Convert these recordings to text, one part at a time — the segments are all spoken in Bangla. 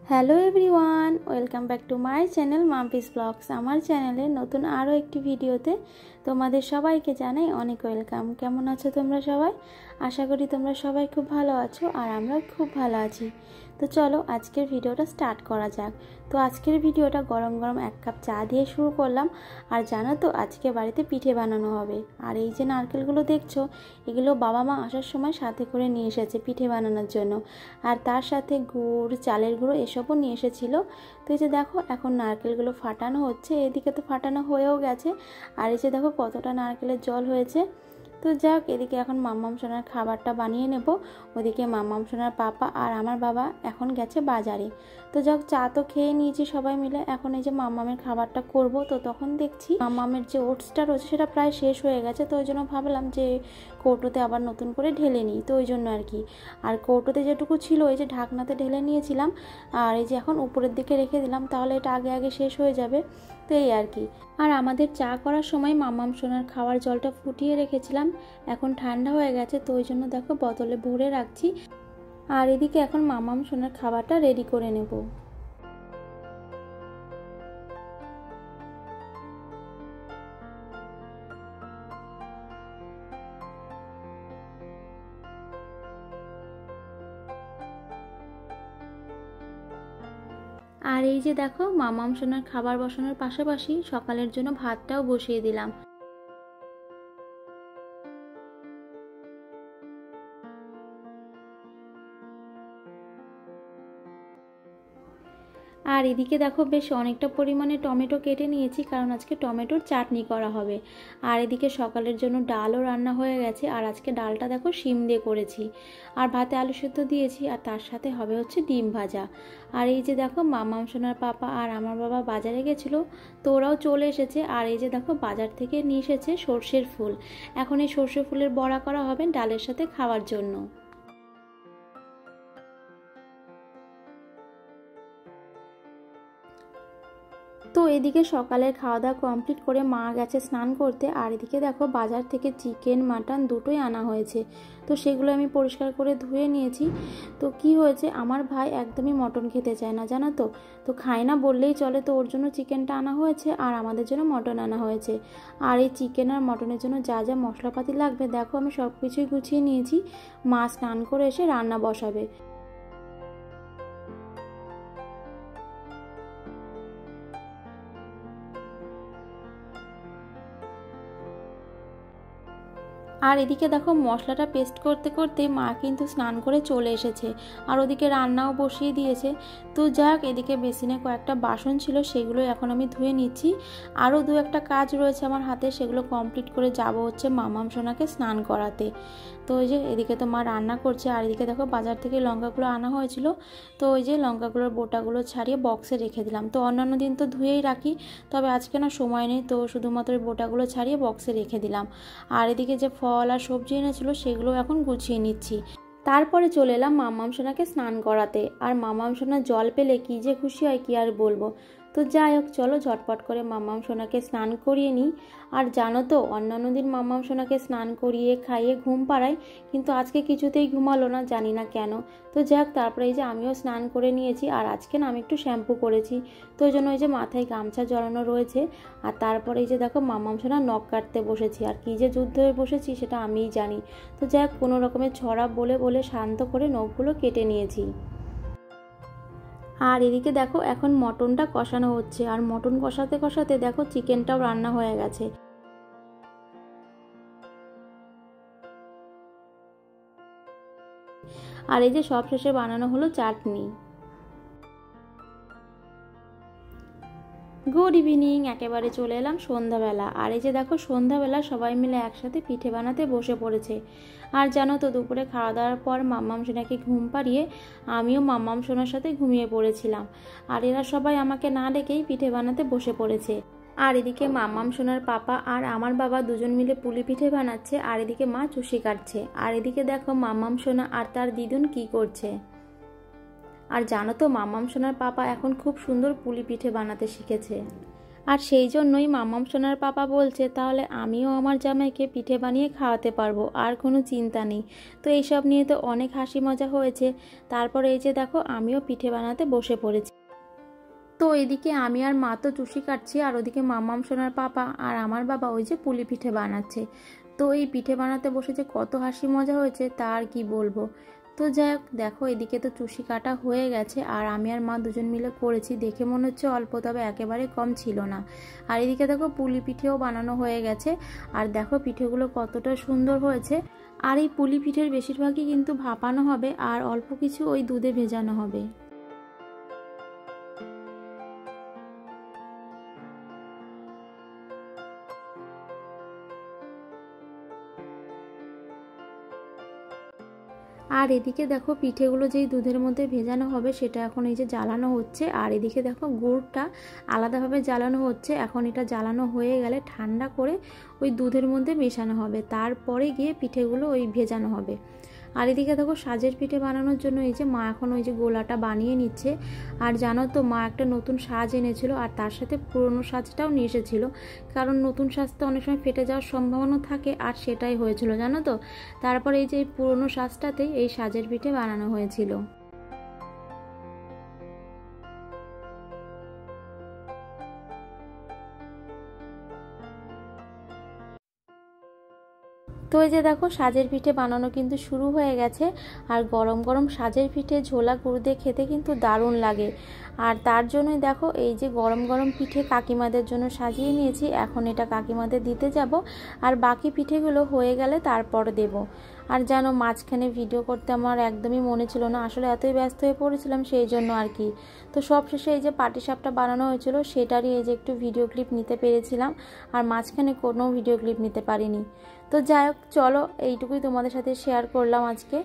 Hello everyone, welcome back to my channel Mampi's vlogs. আমার চ্যানেলে নতুন আরও একটি ভিডিওতে তোমাদের সবাইকে জানাই অনেক ওয়েলকাম। কেমন আছো তোমরা সবাই? আশা করি তোমরা সবাই খুব ভালো আছো আর আমরাও খুব ভালো আছি। তো চলো আজকের ভিডিওটা স্টার্ট করা যাক। তো আজকের ভিডিওটা গরম গরম এক কাপ চা দিয়ে শুরু করলাম। আর জানো তো আজকে বাড়িতে পিঠে বানানো হবে। আর এই যে নারকেলগুলো দেখছো, এগুলো বাবা মা আসার সময় সাথে করে নিয়ে এসেছে পিঠে বানানোর জন্য। আর তার সাথে গুড়, চালের গুঁড়ো এসবও নিয়ে এসেছিলো। তো এই যে দেখো এখন নারকেলগুলো ফাটানো হচ্ছে, এদিকে তো ফাটানো হয়েও গেছে। আর এই যে দেখো কতটা নারকেলের জল হয়েছে। তো যাক, এদিকে এখন মাম্মাম সোনার খাবারটা বানিয়ে নেব। ওদিকে মাম্মাম সোনার পাপা আর আমার বাবা এখন গেছে বাজারে। তো যাক, চা তো খেয়ে নিয়েছি সবাই মিলে, এখন এই যে মাম্মামের খাবারটা করব। তো তখন দেখছি মাম্মামের যে ওটসটা রয়েছে সেটা প্রায় শেষ হয়ে গেছে। তো ওই জন্য ভাবলাম যে কৌটোতে আবার নতুন করে ঢেলে নিই, তো ওই জন্য আর কি। আর কৌটোতে যেটুকু ছিল এই যে ঢাকনাতে ঢেলে নিয়েছিলাম, আর এই যে এখন উপরের দিকে রেখে দিলাম, তাহলে এটা আগে আগে শেষ হয়ে যাবে। তো এই আর কি। আর আমাদের চা করার সময় মাম্মাম সোনার খাওয়ার জলটা ফুটিয়ে রেখেছিলাম, এখন ঠান্ডা হয়ে গেছে। তো ওই জন্য দেখো বোতলে ভরে রাখছি। আর এদিকে এখন মাম্মাম সোনার খাবারটা রেডি করে নেব। আর এই যে দেখো মাম্মাম সোনার খাবার বসানোর পাশাপাশি সকালের জন্য ভাতটাও বসিয়ে দিলাম। আর এদিকে দেখো বেশ অনেকটা পরিমাণে টমেটো কেটে নিয়েছি, কারণ আজকে টমেটোর চাটনি করা হবে। আর এদিকে সকালের জন্য ডালও রান্না হয়ে গেছে। আর আজকে ডালটা দেখো শিম দিয়ে করেছি, আর ভাতে আলু সেদ্ধ দিয়েছি, আর তার সাথে হবে হচ্ছে ডিম ভাজা। আর এই যে দেখো মাম্মাম সোনার পাপা আর আমার বাবা বাজারে গেছিলো, তো ওরাও চলে এসেছে। আর এই যে দেখো বাজার থেকে নিয়ে এসেছে সর্ষের ফুল। এখন এই সর্ষে ফুলের বড়া করা হবে ডালের সাথে খাওয়ার জন্য। তো এদিকে সকালের খাওয়া দাওয়া কমপ্লিট করে মা গেছে স্নান করতে। আর এদিকে দেখো বাজার থেকে চিকেন মাটন দুটোই আনা হয়েছে। তো সেগুলো আমি পরিষ্কার করে ধুয়ে নিয়েছি। তো কি হয়েছে, আমার ভাই একদমই মটন খেতে চায় না, জানো তো। তো খায় না বললেই চলে। তো ওর জন্য চিকেনটা আনা হয়েছে আর আমাদের জন্য মটন আনা হয়েছে। আর এই চিকেন আর মটনের জন্য যা যা মশলাপাতি লাগবে দেখো আমি সব কিছুই গুছিয়ে নিয়েছি। মা স্নান করে এসে রান্না বসাবে। আর এদিকে দেখো মশলাটা পেস্ট করতে করতে মা কিন্তু স্নান করে চলে এসেছে, আর ওদিকে রান্নাও বসিয়ে দিয়েছে। তো যাক, এদিকে বেসিনে কয়েকটা বাসন ছিল, সেগুলো এখন আমি ধুয়ে নিচ্ছি। আরও দু একটা কাজ রয়েছে আমার হাতে, সেগুলো কমপ্লিট করে যাব হচ্ছে মামাম সোনাকে স্নান করাতে। তো ওই যে এদিকে তো মা রান্না করছে। আর এদিকে দেখো বাজার থেকে লঙ্কাগুলো আনা হয়েছিল, তো ওই যে লঙ্কাগুলোর বোটাগুলো ছাড়িয়ে বক্সে রেখে দিলাম। তো অন্যান্য দিন তো ধুয়েই রাখি, তবে আজকে না সময় নেই, তো শুধুমাত্র বোটাগুলো ছাড়িয়ে বক্সে রেখে দিলাম। আর এদিকে যে ফল আর সবজি এনেছিল সেগুলো এখন গুছিয়ে নিচ্ছি। তারপরে চলে এলাম মাম্মাম সোনাকে স্নান করাতে। আর মাম্মাম সোনা জল পেলে কি যে খুশি হয় কি আর বলবো। তো যাই হোক, চলো ঝটপট করে মাম্মাম সোনাকে স্নান করিয়ে নিই। আর জানো তো অন্যান্য দিন মাম্মাম সোনাকে স্নান করিয়ে খাইয়ে ঘুম পাড়াই, কিন্তু আজকে কিছুতেই ঘুমালো না, জানি না কেন। তো যাক, তারপরে এই যে আমিও স্নান করে নিয়েছি। আর আজকে না আমি একটু শ্যাম্পু করেছি, তো ওই জন্য ওই যে মাথায় গামছা জড়ানো রয়েছে। আর তারপরে এই যে দেখো মাম্মাম সোনা নখ কাটতে বসেছি। আর কি যে যুদ্ধ হয়ে বসেছি সেটা আমিই জানি। তো যাক, কোনো রকমের ছড়া বলে বলে শান্ত করে নখগুলো কেটে নিয়েছি। আর এদিকে দেখো এখন মটনটা কষানো হচ্ছে। আর মটন কষাতে কষাতে দেখো চিকেনটাও রান্না হয়ে গেছে। আর এই যে সব শেষে বানানো হলো চাটনি। গুড ইভিনিং, একেবারে চলে এলাম সন্ধ্যাবেলা। আর এই যে দেখো সন্ধ্যাবেলা সবাই মিলে একসাথে পিঠে বানাতে বসে পড়েছে। আর জানো তো দুপুরে খাওয়া দাওয়ার পর মাম্মাম সোনাকে ঘুম পাড়িয়ে আমিও মাম্মাম সোনার সাথে ঘুমিয়ে পড়েছিলাম। আর এরা সবাই আমাকে না ডেকেই পিঠে বানাতে বসে পড়েছে। আর এদিকে মাম্মাম সোনার পাপা আর আমার বাবা দুজন মিলে পুলি পিঠে বানাচ্ছে, আর এদিকে মা চুষি কাটছে। আর এদিকে দেখো মাম্মাম সোনা আর তার দিদুন কি করছে। আর জানো তো মাম্মাম সোনার পাপা এখন খুব সুন্দর পুলি পিঠে বানাতে শিখেছে। আর সেই জন্যই মামাম সোনার পাপা বলছে তাহলে আমিও আমার জামাইকে পিঠে বানিয়ে খাওয়াতে পারবো, আর কোনো চিন্তা নেই। তো এইসব নিয়ে তো অনেক হাসি মজা হয়েছে। তারপর এই যে দেখো আমিও পিঠে বানাতে বসে পড়েছি। তো এদিকে আমি আর মা তো চুষি কাটছি, আর ওদিকে মামাম সোনার পাপা আর আমার বাবা ওই যে পুলি পিঠে বানাচ্ছে। তো এই পিঠে বানাতে বসে যে কত হাসি মজা হয়েছে তা আর কি বলবো। তো যাই হোক, দেখো এদিকে তো চুষি কাটা হয়ে গেছে, আর আমি আর মা দুজন মিলে করেছি। দেখে মনে হচ্ছে অল্প, তবে একেবারে কম ছিল না। আর এদিকে দেখো পুলি পিঠেও বানানো হয়ে গেছে, আর দেখো পিঠেগুলো কতটা সুন্দর হয়েছে। আর এই পুলি পিঠের বেশিরভাগই কিন্তু ভাপানো হবে, আর অল্প কিছু ওই দুধে ভেজানো হবে। আর এদিকে দেখো পিঠেগুলো যেই দুধের মধ্যে ভেজানো হবে সেটা এখন এই যে জ্বালানো হচ্ছে। আর এদিকে দেখো গুড়টা আলাদাভাবে জ্বালানো হচ্ছে। এখন এটা জ্বালানো হয়ে গেলে ঠান্ডা করে ওই দুধের মধ্যে মেশানো হবে, তারপরে গিয়ে পিঠেগুলো ওই ভেজানো হবে। আর এদিকে দেখো সাজের পিঠে বানানোর জন্য এই যে মা এখন ওই যে গোলাটা বানিয়ে নিচ্ছে। আর জানো তো মা একটা নতুন সাজ এনেছিল, আর তার সাথে পুরনো সাজটাও নিয়ে এসেছিল, কারণ নতুন সাজটা অনেক সময় ফেটে যাওয়ার সম্ভাবনা থাকে, আর সেটাই হয়েছিল জানো তো। তারপর এই যে পুরনো সাজটাতেই এই সাজের পিঠে বানানো হয়েছিল। তো এই যে দেখো সাজের পিঠে বানানো কিন্তু শুরু হয়ে গেছে। আর গরম গরম সাজের পিঠে ঝোলা গুড় দিয়ে খেতে কিন্তু দারুণ লাগে। আর তার জন্যই দেখো এই যে গরম গরম পিঠে কাকিমাদের জন্য সাজিয়ে নিয়েছি। এখন এটা কাকিমাদের দিতে যাব, আর বাকি পিঠেগুলো হয়ে গেলে তারপর দেব। আর জানো মাঝখানে ভিডিও করতে আমার একদমই মনে ছিল না, আসলে এতই ব্যস্ত হয়ে পড়েছিলাম সেই জন্য আর কি। তো সব শেষে এই যে পাটিসাপটা বানানো হয়েছিল সেটারই এই যে একটু ভিডিও ক্লিপ নিতে পেরেছিলাম, আর মাঝখানে কোনো ভিডিও ক্লিপ নিতে পারিনি। তো যাই হোক, চলো এইটুকুই তোমাদের সাথে শেয়ার করলাম আজকে।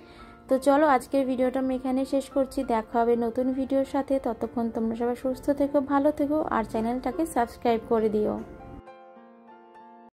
তো চলো আজকের ভিডিওটা আমি এখানে শেষ করছি। দেখা হবে নতুন ভিডিওর সাথে। ততক্ষণ তোমরা সবাই সুস্থ থেকো, ভালো থেকো, আর চ্যানেলটাকে সাবস্ক্রাইব করে দিও।